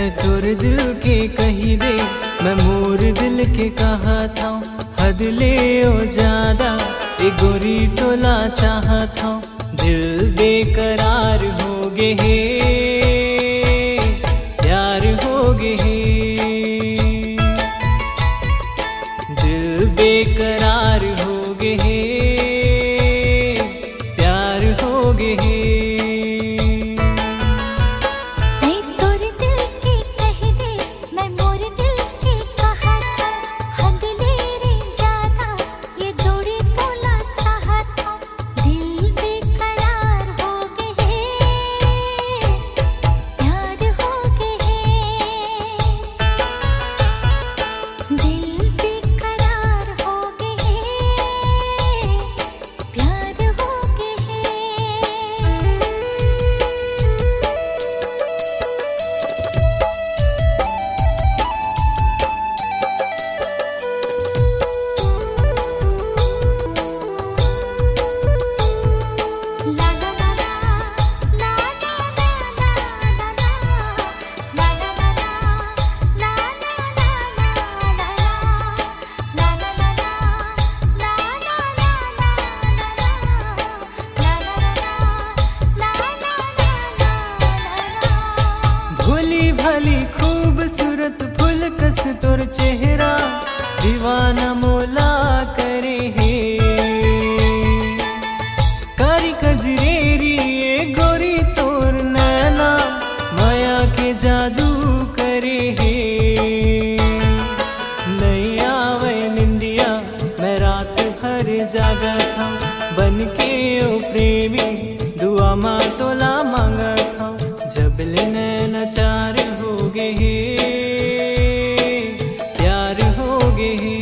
तोर दिल के कही दे, मैं मोर दिल के कहा था। हद ले ओ ज्यादा ए गोरी टोला चाहा था। दिल बेकरार हो गे हे, प्यार हो गे हे। दिल बेकरार हो गे हे, प्यार हो गे हे। भली खूबसूरत फूल कस तोर चेहरा दीवाना मोला करे हे। कारी कजरेरी ए गोरी तोर नैना माया के जादू करे हे। नहीं आवे निंदिया मैं रात भर जागा था, बन के ओ प्रेमी दुआ माँ तोला मांगा था। जब नैना चार हो गे हे, प्यार हो गे हे।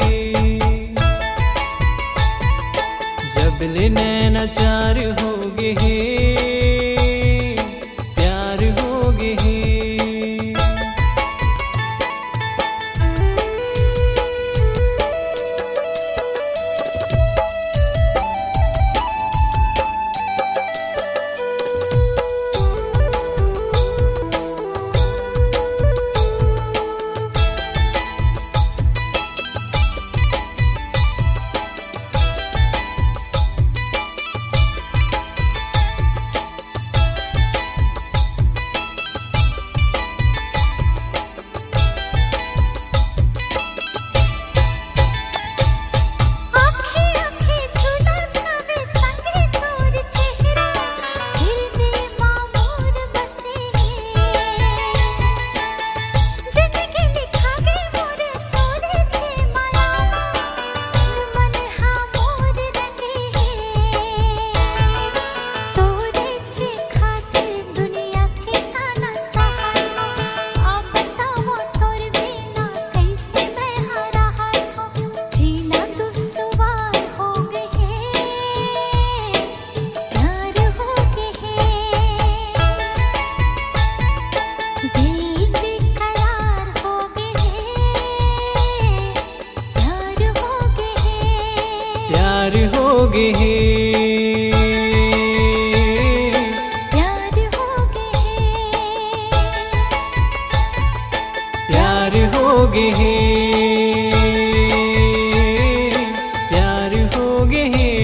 जब नैना चार हो गे हे, प्यार हो गे हे। प्यार हो गे हे, प्यार हो गे हे। प्यार हो गे हे, प्यार हो गे हे।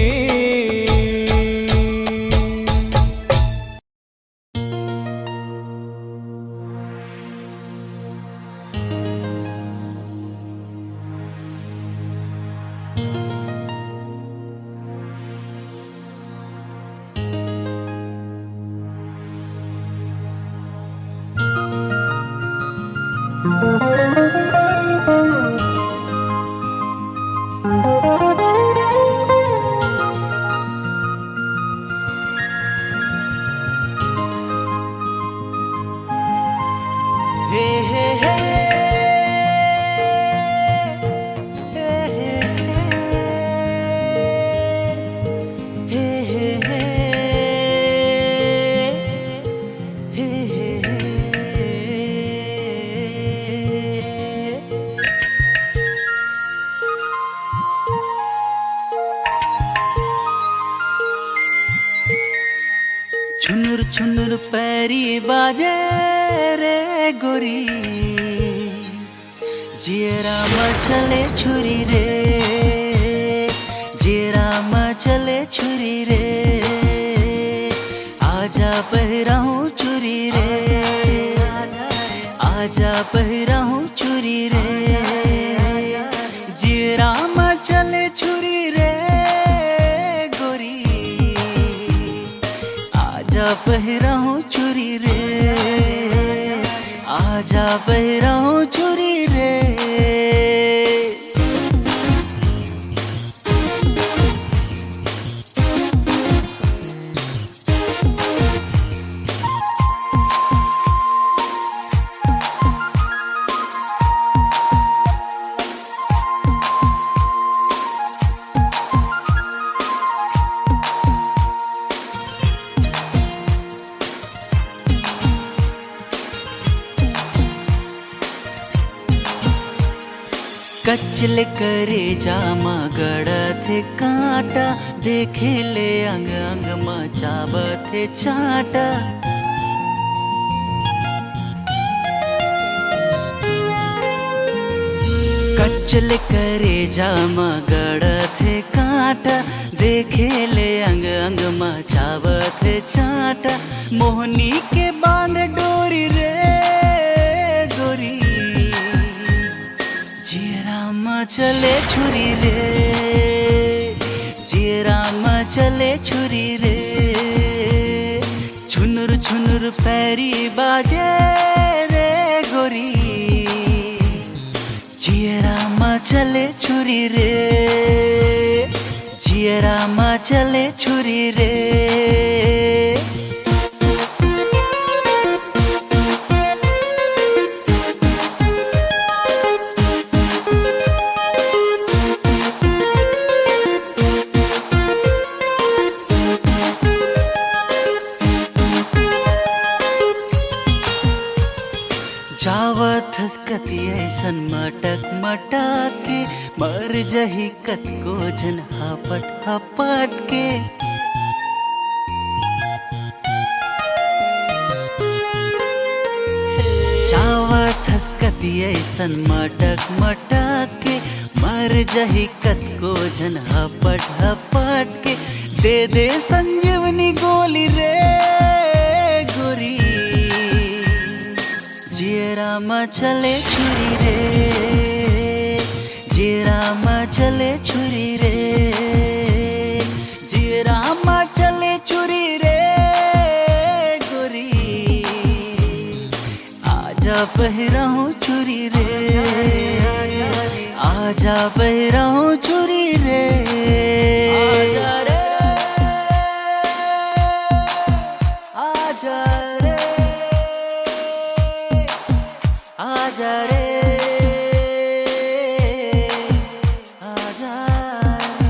छुनुर छुनुर पैरी बाजे रे गोरी जियरा मचले छुरी रे, जियरा मचले छुरी रे, आजा पहिराऊं चुरी रे, आजा पहिराऊं चुरी रे, जियरा मचले छुरी रे गोरी आजा पहिराऊं चुरी रे, आजा पहिराऊं चुरी रे। कचल करे जामा गड़थे कांटा, देखे ले अंग अंग मचावथे चाटा। कचल करे जामा गड़थे कांटा, देखे ले अंग अंग मचावथे चाटा। मोहनी के बांध डोरी रे गोरी जियरा मचले छुरी रे, जियरा मचले छुरी रे, छुनुर छुनुर पैरी बाजे रे गोरी जियरा मचले छुरी रे, जियरा मचले छुरी रे। जावत हसकती ऐसन मटक मटक के, मर जही कत को जन हपट हपट के। जावत हसकती ऐसन मटक मटक के, मर जही कत को जन हपट हपट के। दे दे संजीवनी गोली रे गोरी जियरा मचले छुरी रे, जियरा मचले छुरी रे, जियरा मचले छुरी रे गोरी आजा पहिराऊं चुरी रे, आजा पहिराऊं चुरी रे, आजा रे आजा रे आजा रे आजा रे।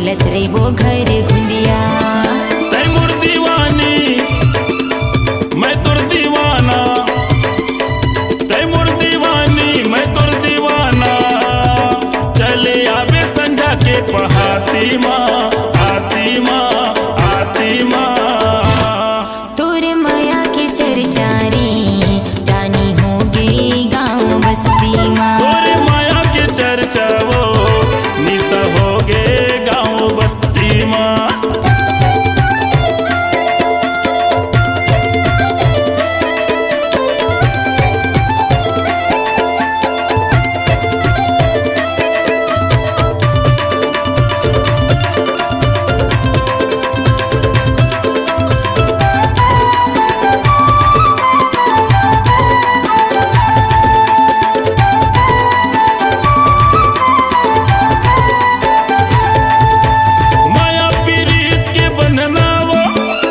खेलत रहिबो घर घुंदिया। तैमूर दीवानी मैं तुर दीवाना, तैमूर दीवानी मैं तुर दीवाना, चले आवे संझा के पहाती माँ आती माँ आती माँ। तोर माया के चर्चा रे जानी होगे गाँव बस्ती माँ। तोरे माया के चर्चा वो निशा होगे गाँव बस्ती माँ। माया पीरीत के बंधना वो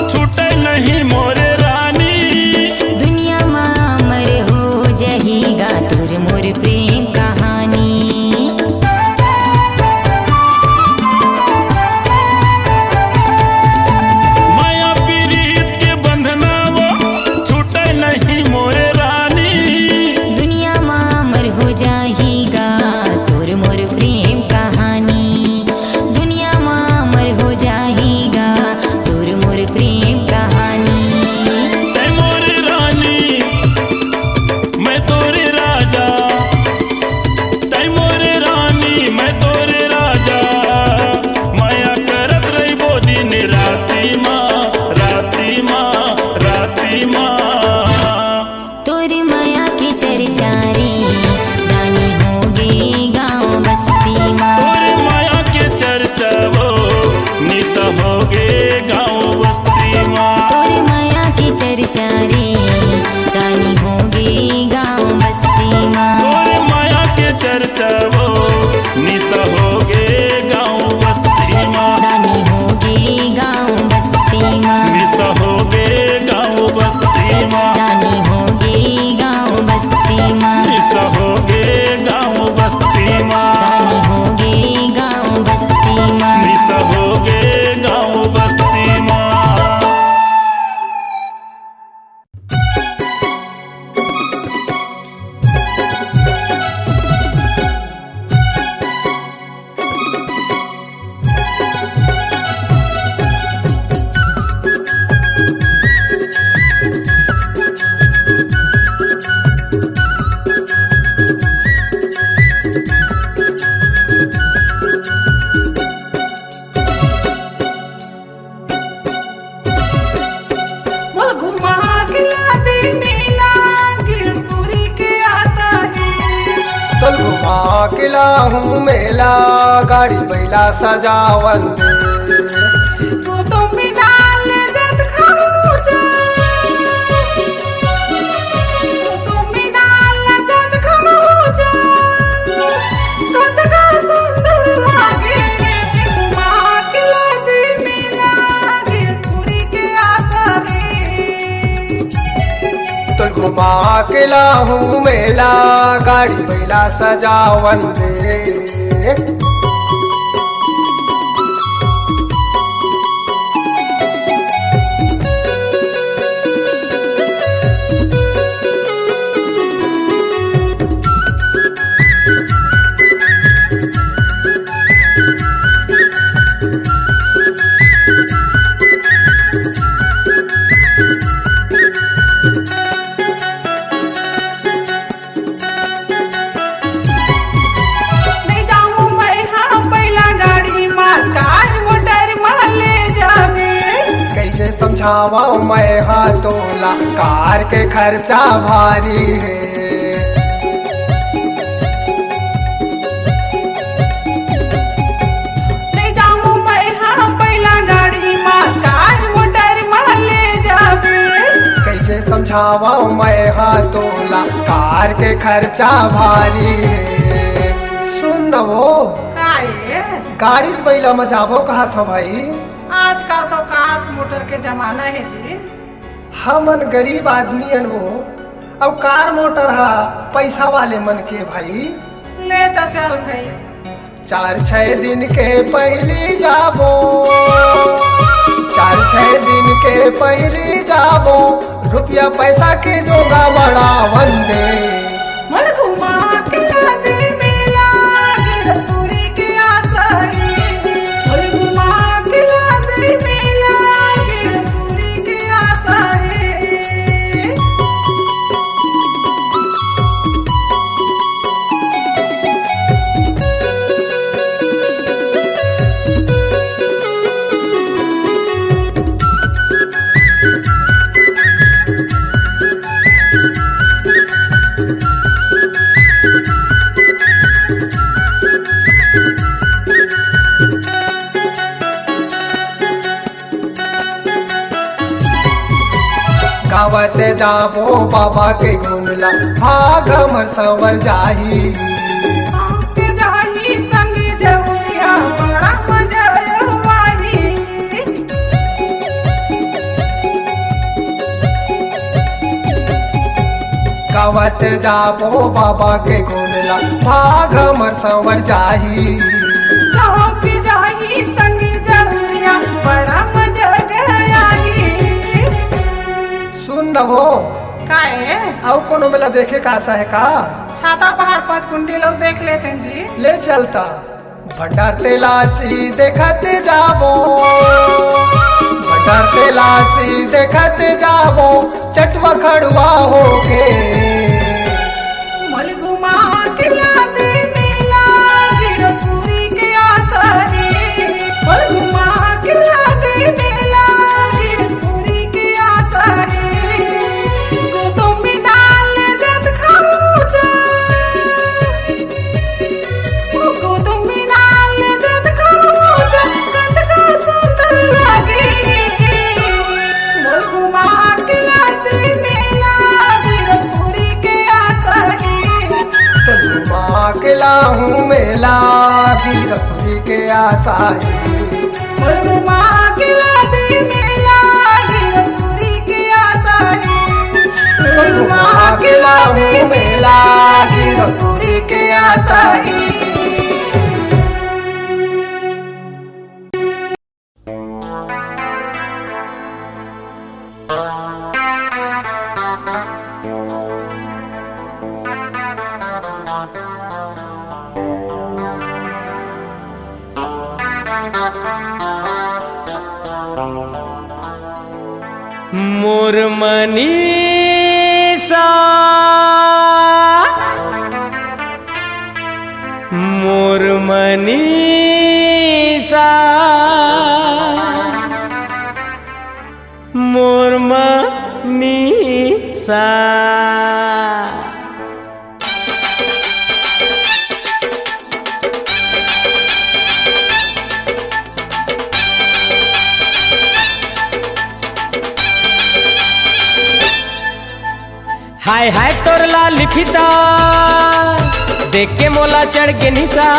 छूटे नहीं मोरे रानी। दुनिया माँ अमर हो जहीगा तोर मोर प्रेम कहानी। माया पीरीत के बंधना वो छूटे नहीं मोरे रानी। दुनिया माँ अमर हो जाहीगा तोर मोर प्रेम कहानी। दुनिया माँ अमर हो जाहीगा तोर मोर प्रेम कहानी। तै मोरे रानी मैं तोरे राजा, तै मोरे रानी मैं तोरे राजा, माया करत रहिबो दिन राती माँ राती माँ राती माँ। तोर माया की चर्चा रे जानी होगे गाँव बस्ती माँ। तोरे माया के चर्चा वो निशा होगे गाँव बस्ती माँ। तोर माया की चर्चा रे जानी होगे गाँव बस्ती माँ। तोरे माया के चर्चा वो निशा होगे गाँव बस्ती माँ। जानी होगे गाँव बस्ती माँ। निशा होगे गाँव बस्ती माँ। जानी होगे गाँव बस्ती माँ। निशा होगे गाँव बस्ती माँ। जानी होगे गाँव बस्ती माँ। निशा होगे गाँव बस्ती माँ। मोल घुमा के लादी नीला गिरपुरी के आता है। चल घुमा के लाहूं मेला गाड़ी बैला सजावन दे। तू तो मिडाल जत खमुजा, तू तो मिडाल जत खमुजा, कत का सुंदर लागे। घुमा के लादी नीला गिरपुरी के आता है। चल घुमा के लाहूं मेला गाड़ी बैला सजावन दे। ले जाऊं मैं हाँ पहला गाड़ी माँ कार मोटर माँ ले जावे। कैसे समझावा मैं हाँ तोला कार के खर्चा भारी है। ले जाऊं मैं हाँ पहला गाड़ी माँ कार मोटर माँ ले जावे। कैसे समझावा मैं हाँ तोला कार के खर्चा भारी है। सुन न वो काहे गाड़ी से बैला मचाबो कहा था भाई। आजकल तो कार मोटर के जमाना है जी। हमन गरीब आदमी वो अब कार मोटर हा पैसा वाले मन के भाई। ले तो चल भाई। 4-6 दिन के पहली जाबो, 4-6 दिन के पहली जाबो, रुपया पैसा के जोगा बड़ा वंदे। मन घुमा के लादे मेला गिरपुरी के आसरी, मन घुमा के लादे मेला गिरपुरी के आसरी। गावत जाबो बाबा के गुनला, भाग हमर संवर जाही। के जाही संग जौरिया बड़ा मजा वाही। गावत जाबो बाबा के गुनला, भाग हमर संवर जाही। के जाही संग जौरिया बड़ा मजा आही। सुन न हो, काहे और कोनो मेला देखे का आशा है का? छाता पहाड़ 5 कुंडी लोग देख लेते हैं जी। ले चलता भंडार तेलासी देखते जाबो, भंडार तेलासी देखते जाबो, चटवा खड़ुआ होके। मल घुमा के लादे मेला गिरपुरी के आसरी, मल घुमा के लादे मेला गिरपुरी के आसरी। गोतम में डाल जत खाऊचा, गोतम में डाल जत खाऊचा, कत का सुंदर लगे। मल घुमा के लादे मेला गिरपुरी के आसरी। माँ के लाहूं मेला गिरपुरी के आसाई। घुमा के लादे मेला गिरपुरी के आसरी, घुमा के लादे मेला गिरपुरी के आसरी। मोर मनीषा, मोर मनीषा, मोर मनीषा। हाय हाय तोर लाली फीता देख के मोला चढ़ के निशा,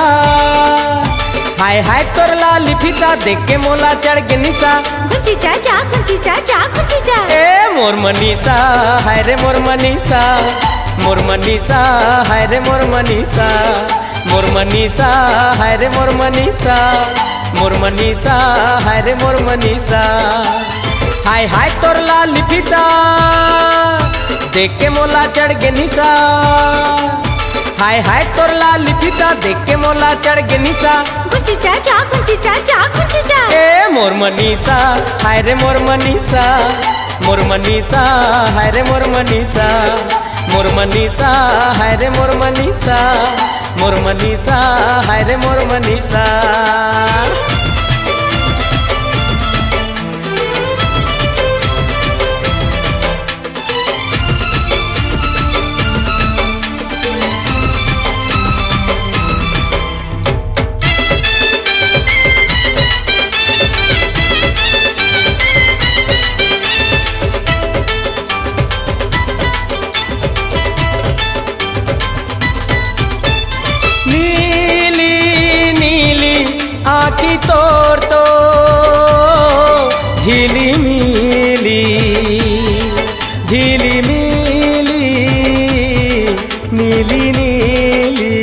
हाय हाय तोर लाली फीता देख के मोला चढ़ के निशा। कुंची चाचा कुंची चाचा कुंची चा। ए मोर मनीषा हाय रे मोर मनीषा, मोर मनीषा हाय रे मोर मनीषा, मोर मनीषा हाय रे मोर मनीषा, मोर मनीषा हाय रे मोर मनीषा। हाय हाय तोर लाली फीता देख के मोला चढ़ के निशा, हाय हाय तोर लाली फीता देख के मोला चढ़ के निशा। कुंची चाचा कुंची चाचा कुंची चा। ए मोर मनीषा हाय रे मोर मनीषा, मोर मनीषा हाय रे मोर मनीषा, मोर मनीषा हाय रे मोर मनीषा, मोर मनीषा हाय रे मोर मनीषा। आँखी तोर तो झिली मिली, झिली मिली, नीली नीली।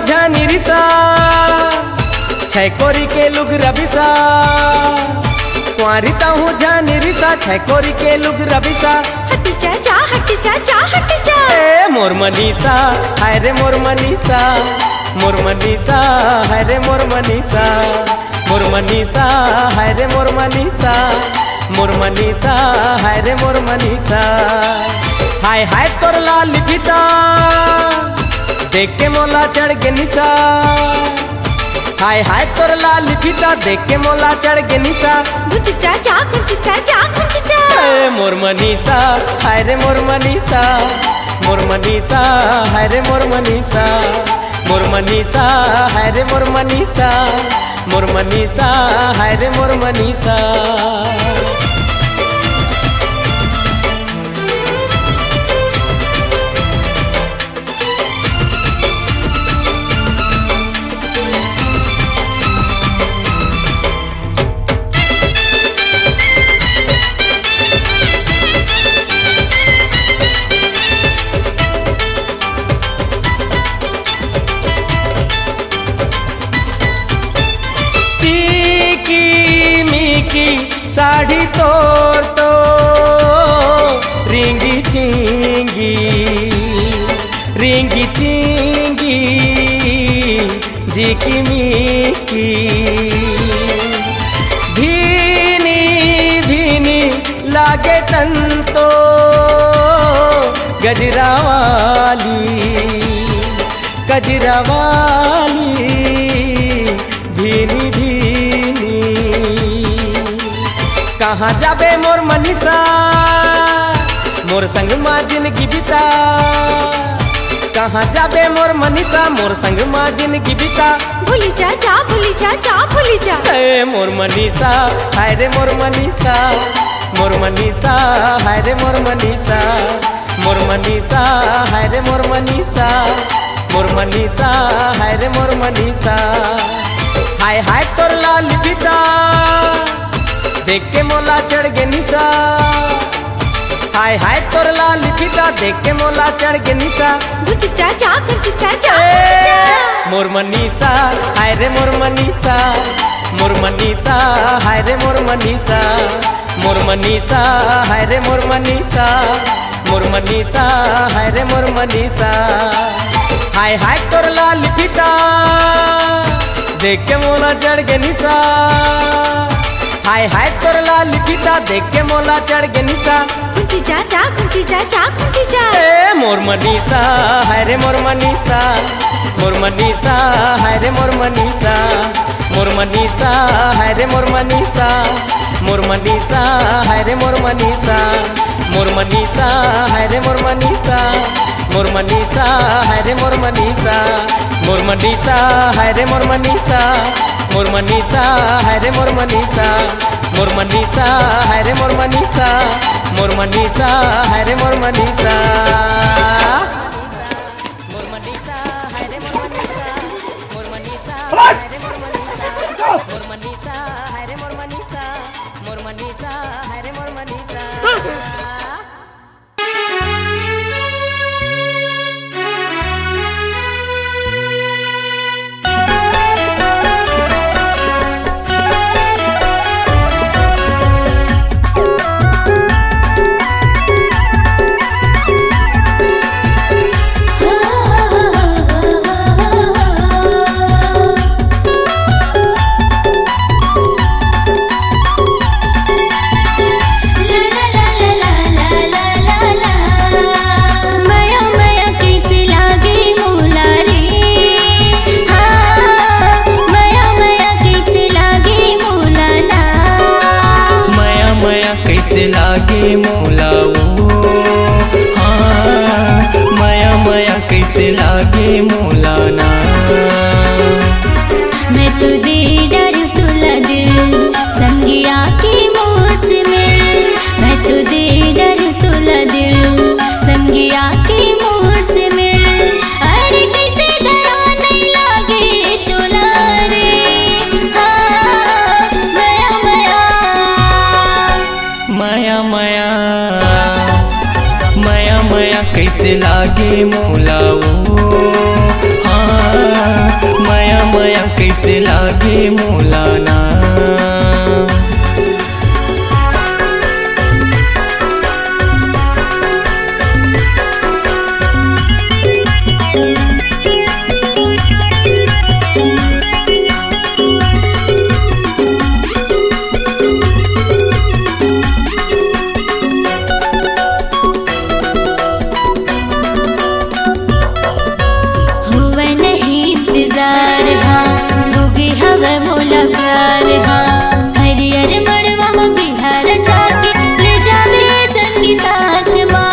झानी रिसा छै कोरी के लुग रबिसा कुंवारिता हूँ झानी रिसा छै कोरी के लुग रबिसा हट जा जा हट जा जा हट जा ए मोर मनीषा हाय रे मोर मनीषा मोर मनीषा हाय रे मोर मनीषा मोर मनीषा हाय रे मोर मनीषा मोर मनीषा हाय रे मोर मनीषा हाय हाय तोर लाल फीता देख के मोला चढ़ के निशा हाय हाय तोर लाल फीता देख के मोला चढ़ के निशा घुच जा जा घुच जा जा घुच जा ए मोर मनीषा हाय रे मोर मनीषा मोर मनीषा हाय रे मोर मनीषा मोर मनीषा हाय रे मोर मनीषा मोर मनीषा हाय रे मोर मनीषा साड़ी तोर तो रिंगी चिंगी जी की मीकी भीनी भीनी लागे तन तो गजरा वाली भीनी भीनी कहाँ जाबे मोर मनीषा मोर संग माँ जिंदगी बिता कहाँ जाबे मोर मनीषा मोर संग माँ जिंदगी बिता भूली जा जा भूली जा जा भूली जा ए मोर मनीषा हाय रे मोर मनीषा मोर मनीषा हाय रे मोर मनीषा मोर मनीषा हाय रे मोर मनीषा मोर मनीषा हाय रे मोर मनीषा हाय हाय तोर लाल फीता देख के मोला चढ़ गे निशा हाय हाय तोर लाल फीता देख के मोला चढ़ गे निशा घुच जा जा घुच जा जा मोर मनीषा हाय रे मोर मनीषा मोर मनीषा हाय रे मोर मनीषा मोर मनीषा हाय रे मोर मनीषा मोर मनीषा हाय रे मोर मनीषा हाय हाय तोर लाल फीता देख के मोला चढ़ गे निशा हाय हाय तोर लाल फीता देख के मोला चढ़ गे निशा घुच जा जा घुच जा जा घुच जा ए मोर मनीषा हाय रे मोर मनीषा मोर मनीषा हाय रे मोर मनीषा मोर मनीषा हाय रे मोर मनीषा मोर मनीषा हाय रे मोर मनीषा मोर मनीषा हाय रे मोर मनीषा मोर मनीषा हाय रे मोर मनीषा मोर मनीषा हाय रे मोर मनीषा मोर मनीषा हाय रे मोर मनीषा मोर मनीषा हाय रे मोर मनीषा मोर मनीषा हाय रे मोर मनीषा मोर मनीषा हाय रे मोर मनीषा मोर मनीषा हाय रे मोर मनीषा मोर मनीषा हाय रे मोर मनीषा मोर मनीषा हाय रे मोर मनीषा कैसे लागे मोला हाँ माया माया कैसे लागे मोला ना मैं तो दे डर तुला दिल संगिया की मोर से मिल मैं तो दे डर तुला दिल संगिया की मोर से मिल अरे कैसे दया नहीं लागे तुला रे हाँ माया माया माया माया माया माया कैसे लागे मोला हाँ हवे मोला प्यार हाँ हरियर मड़वा में बिहार जाके ले जावे संगी साथ माँ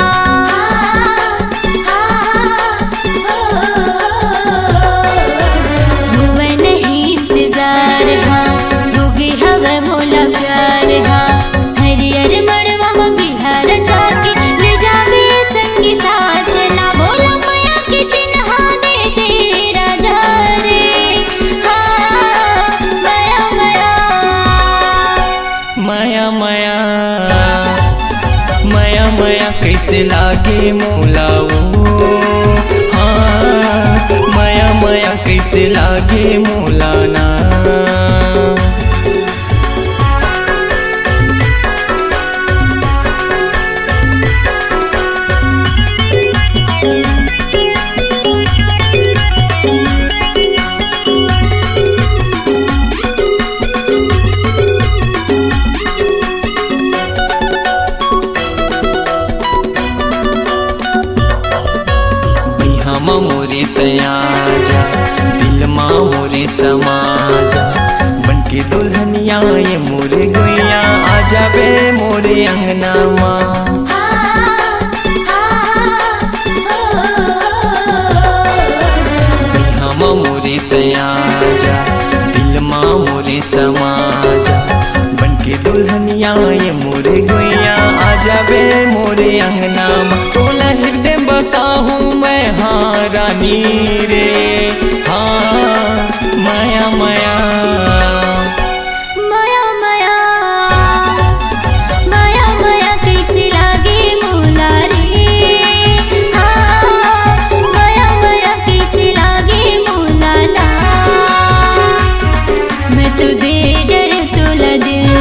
हुए नहीं इंतजार हाँ होगी हवे मोला प्यार हाँ हरियर मड़वा में बिहार जाके ले जावे संगी साथ ना बोला माया के चिन्हा दे तेरा जा रे हाँ माया माया माया माया माया माया कैसे लागे मोलाओ हाँ माया माया कैसे लागे मोलाना मोरे तयाजा दिल माँ मोरे समाजा बनके दुल्हनिया ये मोरे गुइया आजा बे मोरे अंगना माँ हम मोरे तयाजा दिल माँ मोरे समाजा बनके दुल्हनिया ये मोरे गुइया आजा बे मोरे अंगना माँ तोला हृदय बसा हूँ मैं हाँ रानी रे हाँ माया माया माया माया माया माया कैसे लागे मोला रे हाँ माया माया कैसे लागे मोला ना मैं तो दे डर तोला दिल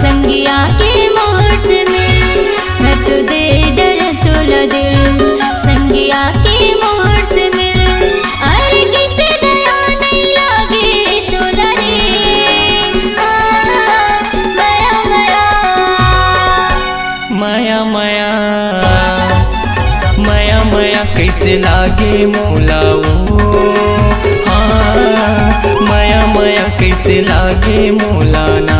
संगिया के मोर से मिल मैं तो दे डर तोला दिल संगिया के मोर से मिल अरे किसे दया नहीं लागे तोला रे माया माया माया माया माया माया कैसे लागे मोलाओ हाँ माया माया कैसे लागे मोलाना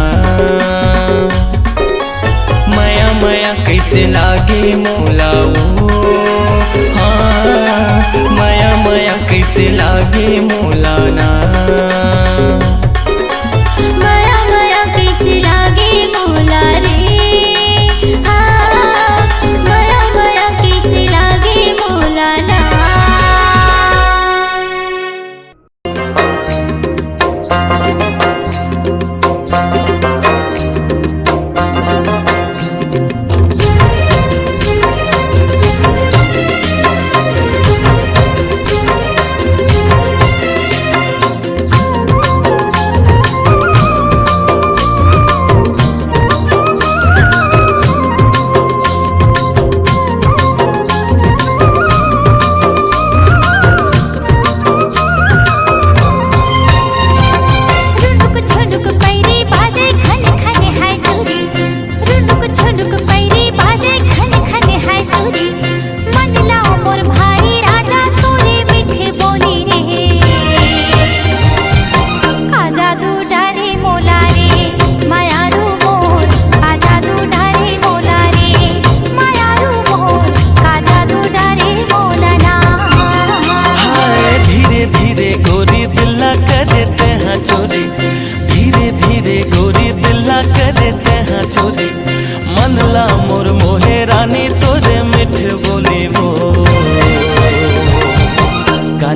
माया माया कैसे लागे मोलाओ हाँ माया माया कैसे लागे मोलाना माया माया कैसे लागे मोला रे हाँ माया माया कैसे लागे मोला ना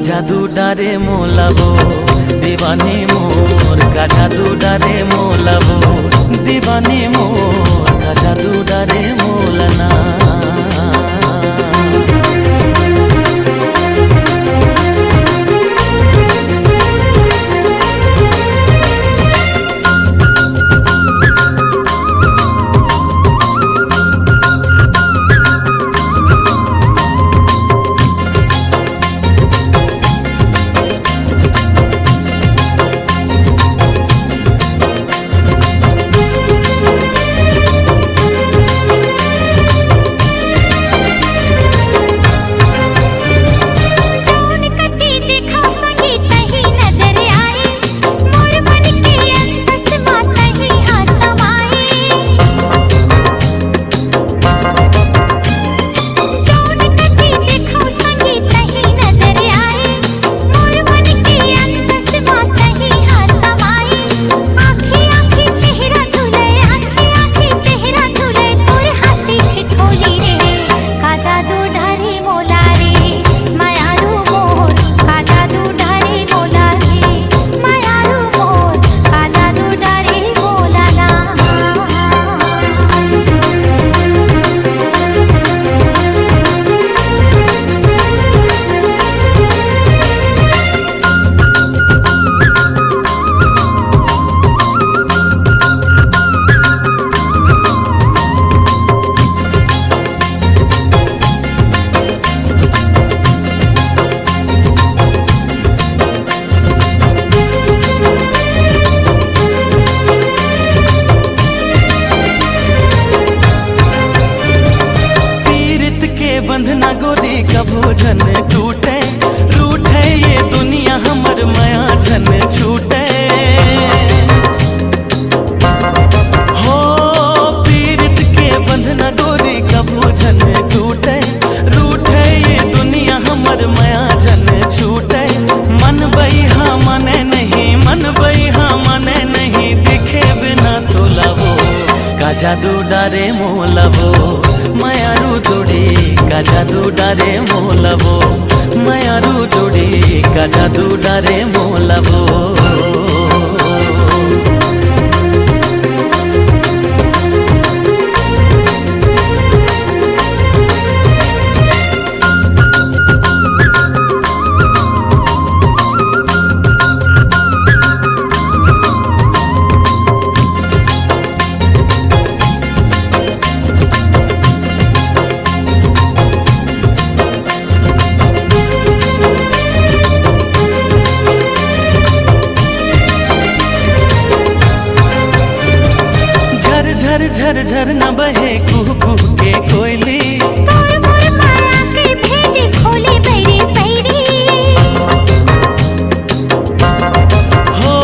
जादू डारे मोलाबो दीवाने मोर का जादू डारे मोलाबो दीवाने मोर का जादू डारे मोलना जन छूटे हो पीड़ित के बंधना डोरी कबू जन टूटे रूठे ये दुनिया हमर माया जन छूटे मन बइहा मने नहीं मन बइहा मने नहीं दिखे बिना तो लावो का जादू डारे मोलवो मायारू जोड़ी का जादू डारे मोलवो मायारू जोड़ी का जादू डारे मोलवो झर झर न बहे कुह कुह के कोयली तोर मोर माया के भेद खोले बैरी बैरी हो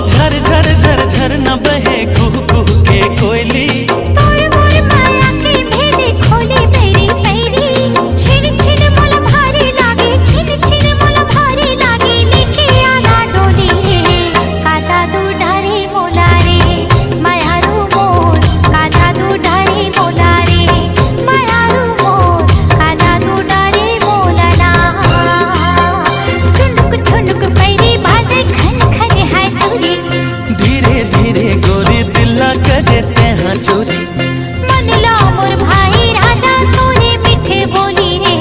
झर झर झर झर न बहे कुह कुह के कोयली तोर मोर माया के भेद खोले बैरी बैरी छिन छिन मोल भारी लागे छिन छिन मोल भारी लागे लेके आना डोली का जादू डारे मोला रे मायारू मोर का जादू डारे मोला रे मायारू मोर का जादू डारे मोला ना छुनुक पैरी बाजे खन खन है चोरी धीरे धीरे गोरी दिल्ला कर देते हैं चोरी मन लो मोर भाई राजा तूने मीठे बोली रे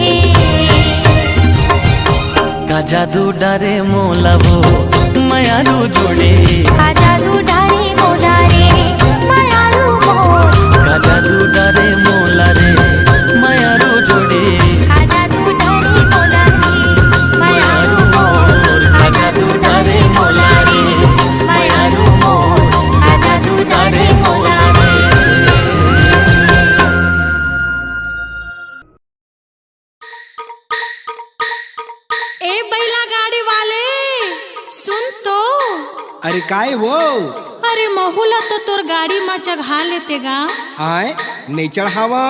का जादू डारे मोलवो मायारू जोड़ी का जादू डारे मोला रे मायारू मोर का जादू डारे मोला रे मायारू जोड़ी का जादू डारे मोला रे मायारू मोर का जादू डारे मोला रे मायारू मोर का जादू डारे मोला रे ए बैला गाड़ी वाले सुन तो अरे काय वो अरे महुला तो तोर गाड़ी में चढ़ा लेते गा आए नहीं चढ़ावा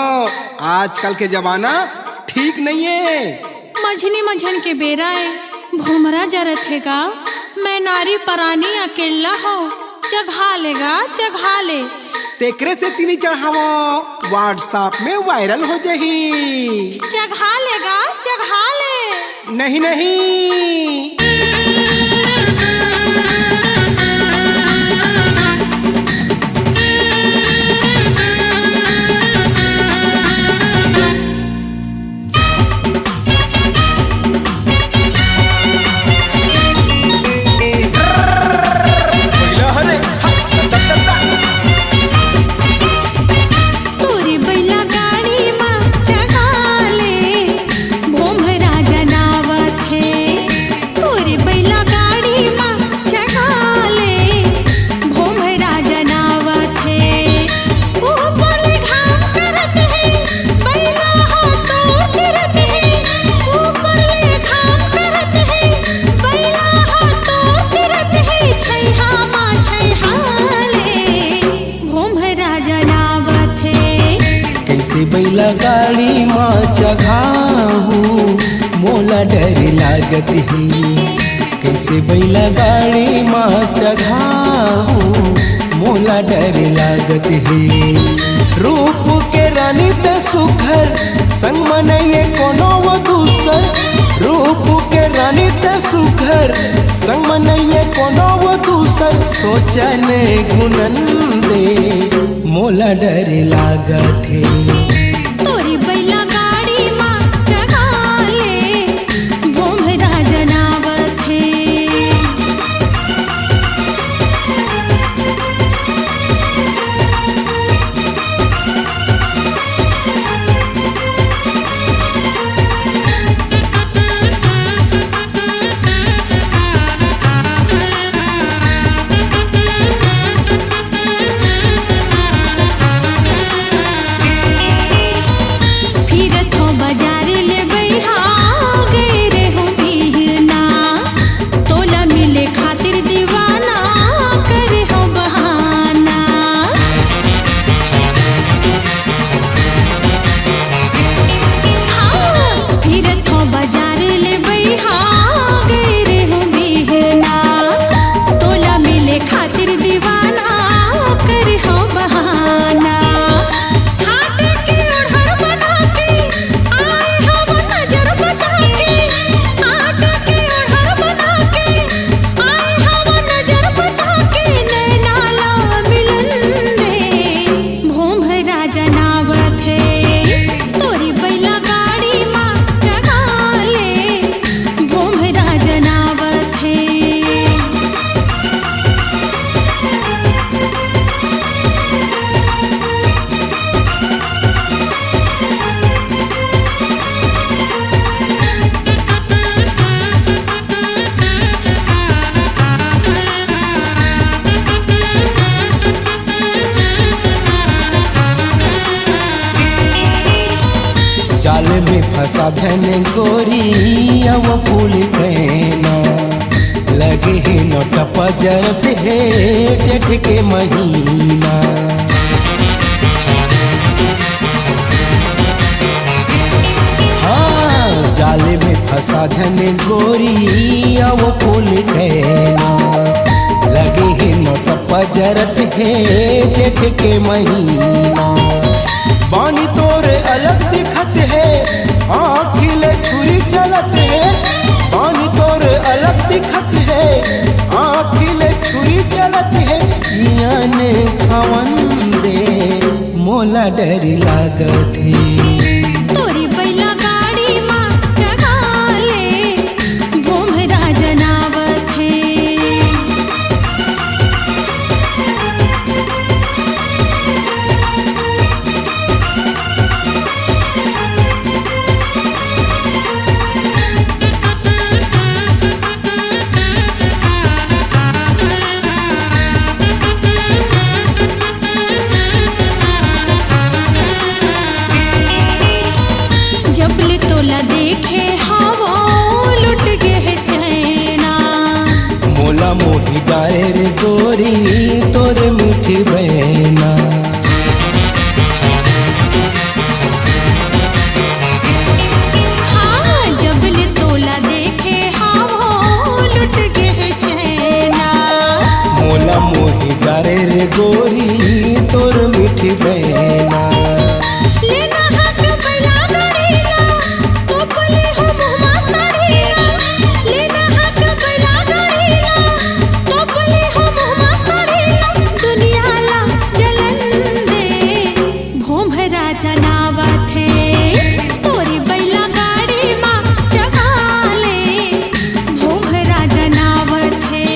आजकल के जमाना ठीक नहीं है मझनी मझन के बेरा है भोमरा जरत है गा मैं नारी परानी अकेला हो चढ़ा लेगा चढ़ा ले तेकरे से तीनी चढ़ावा व्हाट्सएप में वायरल हो जाही चढ़ा लेगा चढ़ा ले नहीं नहीं तोरी बैला गाड़ी में चढ़ा ले भोमरा जनावत है तोरी बैला गाड़ी में चढ़ा ले भोमरा जनावत है ऊपर ले घाम करत है बैला हाथों गिरत है ऊपर ले घाम करत है बैला हाथों गिरत है छैहा मा छैहा ले भोमरा जनावत है कैसे बैला गाड़ी माँ चघाहू मोला डर लागत है कैसे बैला गाड़ी माँ चघाहू मोला डर लागत है रूप के रानी त सुखर संग मनैये कोनो वो दूसर रूप के रानी त सुखर संग मनैये कोनो वो दूसर सोचले गुनन दे मोला डर लागत है तोरी बैला गाड़ी में चढ़ा ले भोमरा जनावत है में फंसा धन गोरी अब फूल कहना लगे है नोट पजरत है जेठ के महीना। हाँ जाले में फंसा धन गोरी अब फूल कहना लगे है नोट पजरत है जेठ के महीना। बानी तोरे अलग दिखत है आँखिले छुरी चलत है। बानी तोरे अलग दिखत है आँखिले छुरी चलत है। कियान खवन दे मोला डर लागत है। तोरी बैला गाड़ी माँ जगा ले भोमरा जनावत है। जबले तोला देखे हवो लुट गे है चैना। मोला मोही डारे रे गोरी तोरे मीठी बहना। हाँ जबले तोला देखे हवो लुट गे है चैना। मोला मोही डारे रे गोरी तोर मीठी बहना। लेना हक बैला गाड़ीला तोपले हो मुहमा साड़ीला। लेना हक बैला गाड़ीला तोपले हो मुहमा साड़ीला। दुनिया ला जलन दे भोमरा जनावत है। तोरी बैला गाड़ी माँ जगा ले भोमरा जनावत है।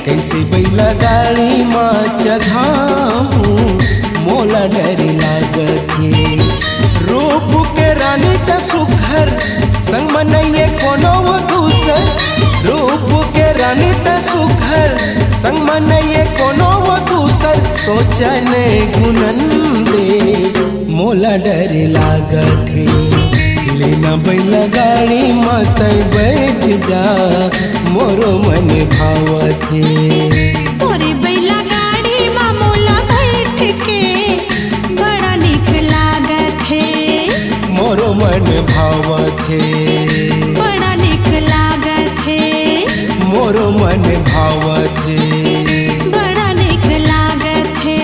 कैसे बैला गाड़ी माँ चघाऊं मोला डर लागत है। रूप के रानी त सुखर संग मनइए कोनो वो दूसर। रूप के रानी त सुखर संग मनइए कोनो वो दूसर। सोचन गुनन दे मोला डर लागत है। लेना बैला गाड़ी मत बैठ जा मोरो मन भावत है। तोरे बैला गाड़ी माँ मोला बैठ के बड़ा निक लागत है। मोरो मन भावत है। बड़ा निक लागत है। मोरो मन भावत है। बड़ा निक लागत है।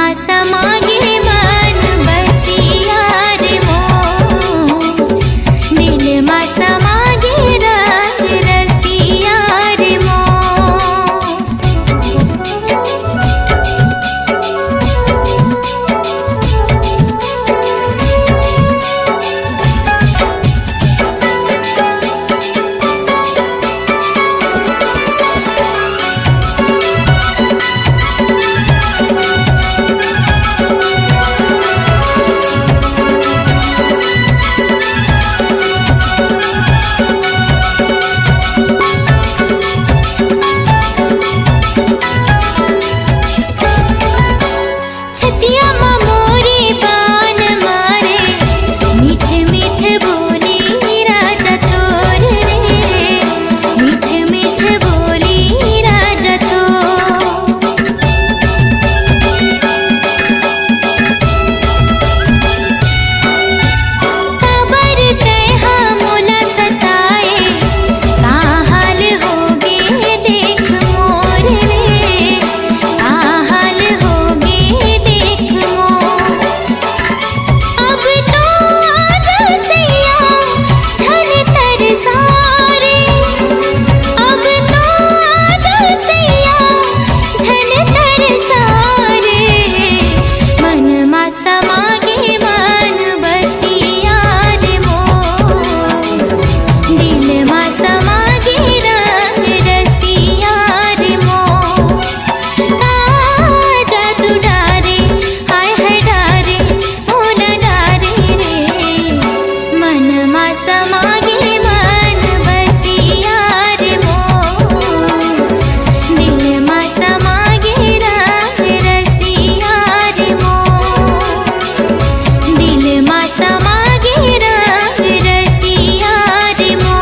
मा समागे मन बसिया रे मोर, दिल मा समागे रंग रसिया रे मोर। छतिया मा मोरे बान मारे, मीठ मीठ बोली राजा तोर रे, मीठ मीठ बोली राजा तोर। खबर तैहा मोला सताए, का हाल होगे देख मोर रे, का हाल होगे देख मोर। अब तो आजा सैया झन तरसारे, अब तो आजा सैया झन तरसारे, मन मा समागे मन बसिया रे मोर, दिल मा समागे रंग रसिया रे मोर। आजा तू डारे, हाय हाय डारे, ओ न डारे रे, मन मा समागे मन बसिया रे मोर, दिल मा समागे रंग रसिया रे मोर, दिल मा समागे रंग रसिया रे मोर।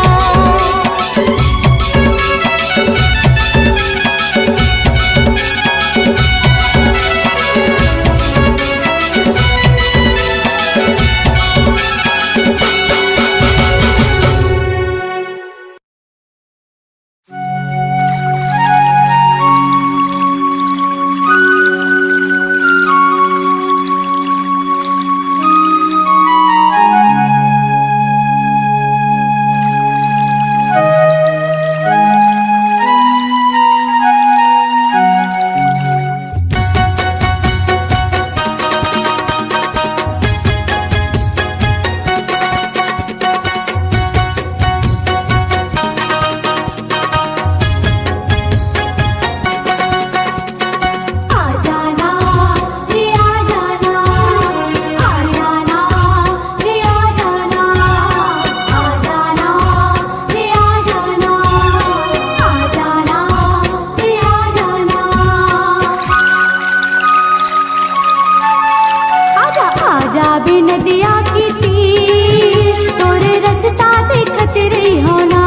आजा बिन दिया की तीर, तोरे रस्ता देखत रही होना।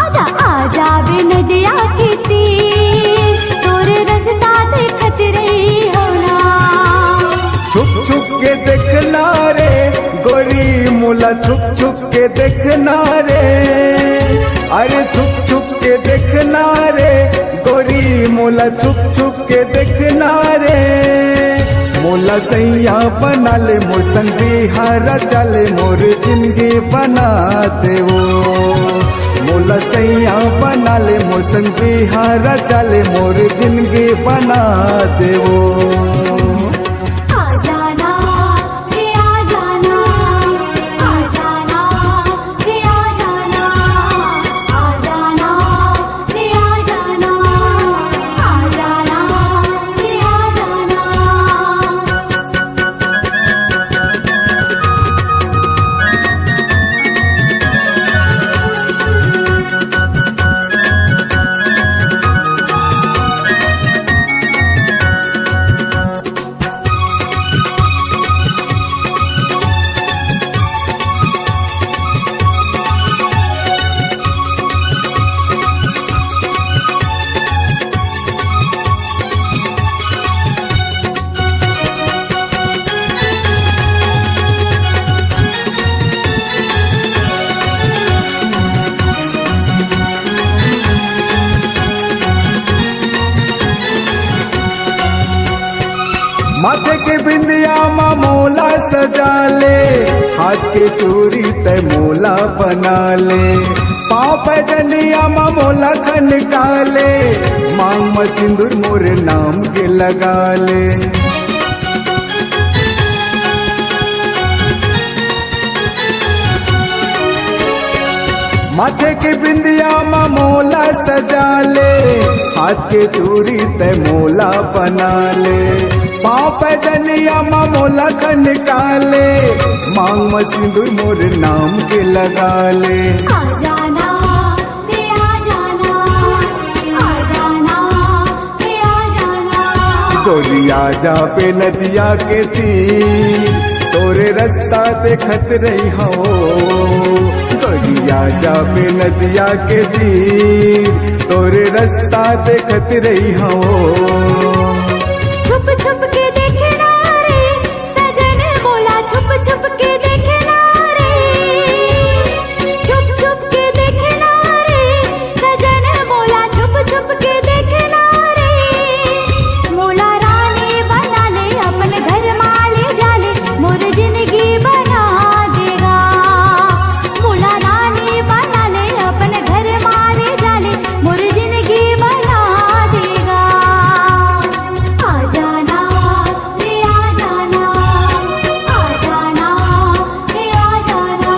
आजा आजा बिन दिया की तीर, तोरे रस्ता देखत रही होना। छुप छुप के देखना रे गोरी मुला, छुप छुप के देखना रे, अरे छुप छुप के देखना रे गोरी मुला, छुप छुप के देखना रे। मोला सैया बना ले मोर संग बिहारा चले, मोर जिंदगी बना दे वो। मोला सैया बना ले मोर संग बिहारा चले, मोर जिंदगी बना दे वो। आ जाना रे आ जाना, आ जाना रे आ जाना, आ जाना रे आ जाना, आ जाना रे आ जाना। माथे के बिंदिया माँ मोला सजा ले, हाथ के चूड़ी तय मोला बना ले, पाँव पैजनिया माँ मोला खनका ले, मांग में सिंदूर मोरे नाम के लगा ले। माथे के बिंदिया माँ मोला सजा ले, हाथ के चूड़ी तय मोला बना ले, पाँव पैजनिया माँ मोला खनका ले, मांग में सिंदूर मोर नाम के लगा ले। आ जाना रे आ जाना, आ जाना रे आ जाना। गोरिया जा पे नदिया के तीर, तोरे रास्ता देखत रही हो, गोरिया जा पे नदिया के तीर, तोरे रास्ता देखत रही हो। छुप छुप के देखना रे सजन बोला, छुप छुप के देखना रे, छुप छुप के देखना रे सजन बोला, छुप छुप के देखना रे। मोला रानी बना ले अपन घर माले जाले, मोर जिंदगी बना देगा। मोला रानी बना ले अपन घर माले जाले, मोर जिंदगी बना देगा। आ जाना रे आ जाना, आ जाना रे आ जाना।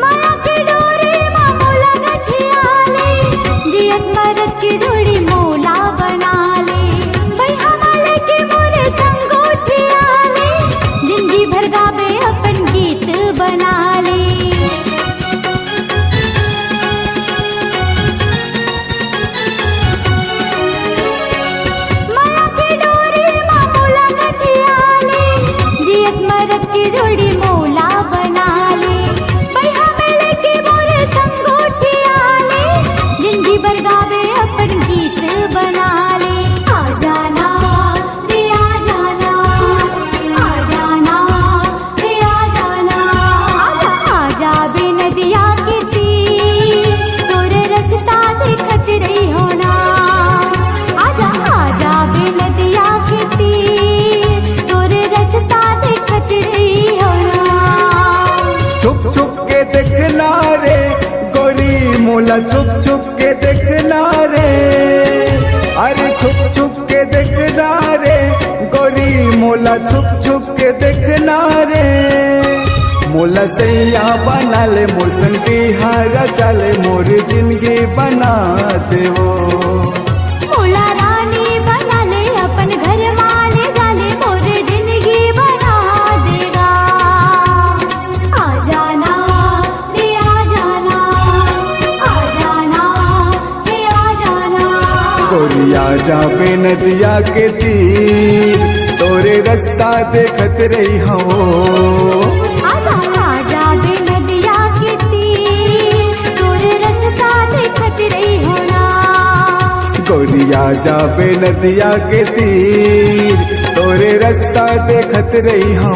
माया की डोरी माँ मोला गठिया ले, जियत मरत की जोड़ी मोला बना ले, भैया वाले की मोरे संग उठिया ले, जिंदगी भर गावे अपन गीत बना ले। माया की डोरी माँ मोला गठिया ले, जियत मरत की जोड़ी मोला बना ले, भैया वाले की मोरे संग उठिया ले, जिंदगी भर गावे अपन गीत बना ले। आ जाना रे आ जाना, आ जाना रे आ जाना। आजा आजा बे नदिया के तीर, तोरे रास्ता देखत रही होना। आजा आजा बे नदिया के तीर, तोरे रास्ता देखत रही होना। छुप छुप के देखना रे गोरी मोला, छुप छुप के देखना रे, अरे छुप छुप के देखना रे गोरी मोला, छुप छुप के देखना रे। मोला सैया बना ले, मोर संगी हारा चले, मोर जिंदगी बना देवो। मोला रानी बना ले अपन घर माले जाले, मोर जिंदगी बना देगा। आ जाना रे आ जाना, आ जाना रे आ जाना। गोरिया जा पे नदिया के तीर, तोरे रास्ता देखत रही हो। आजा आजा बे नदिया के तीर, तोरे रास्ता देखत रही होना। गोरिया जा पे नदिया के तीर, तोरे रास्ता देखत रही हो।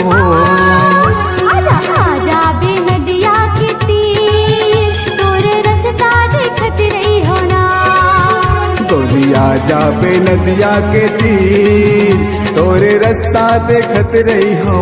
आजा आजा बे नदिया के तीर, तोरे रास्ता देखत रही होना। गोरिया जा पे नदिया के तीर, तोरे रास्ता देखत रही हो।